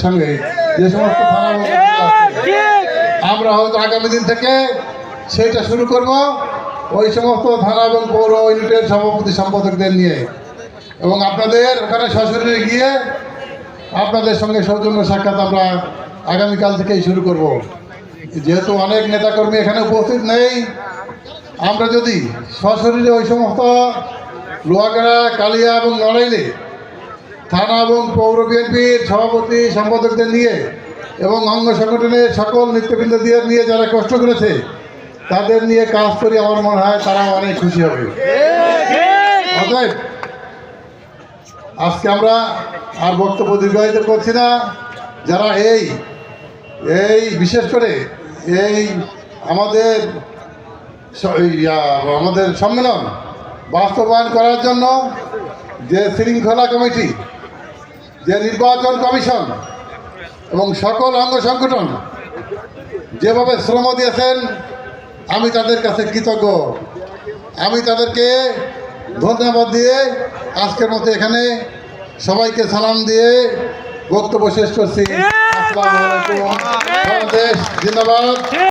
সঙ্গে যে সমস্ত থানা আমরা হয়তো আগামী দিন থেকে সেইটা শুরু করব ওই সমস্ত থানা এবং পৌর ইউনিটের সভাপতি সম্পাদকদের নিয়ে এবং আপনাদের ওখানে সশরীরে গিয়ে আপনাদের সঙ্গে সৌজন্য সাক্ষাৎ আমরা আগামীকাল থেকেই শুরু করব। যেহেতু অনেক নেতাকর্মী এখানে উপস্থিত নেই, আমরা যদি সশরীরে ওই সমস্ত লোহাগাড়া, কালিয়া এবং নড়াইলে থানা এবং পৌর বিএনপির সভাপতি সম্পাদকদের নিয়ে এবং অঙ্গ সংগঠনের সকল নেতৃবৃন্দদের নিয়ে যারা কষ্ট করেছে তাদের নিয়ে কাজ করি, আমার মনে হয় তারা অনেক খুশি হবে। অতএব আজকে আমরা আর বক্তব্য দীর্ঘায়িত করছি না। যারা এই বিশেষ করে এই আমাদের সম্মেলন বাস্তবায়ন করার জন্য যে শৃঙ্খলা কমিটি, যে নির্বাচন কমিশন এবং সকল অঙ্গ সংগঠন যেভাবে শ্রম দিয়েছেন, আমি তাদের কাছে কৃতজ্ঞ। আমি তাদেরকে ধন্যবাদ দিয়ে আজকের মতো এখানে সবাইকে সালাম দিয়ে বক্তব্য শেষ করছি। আসসালামু আলাইকুম। বাংলাদেশ জিন্দাবাদ।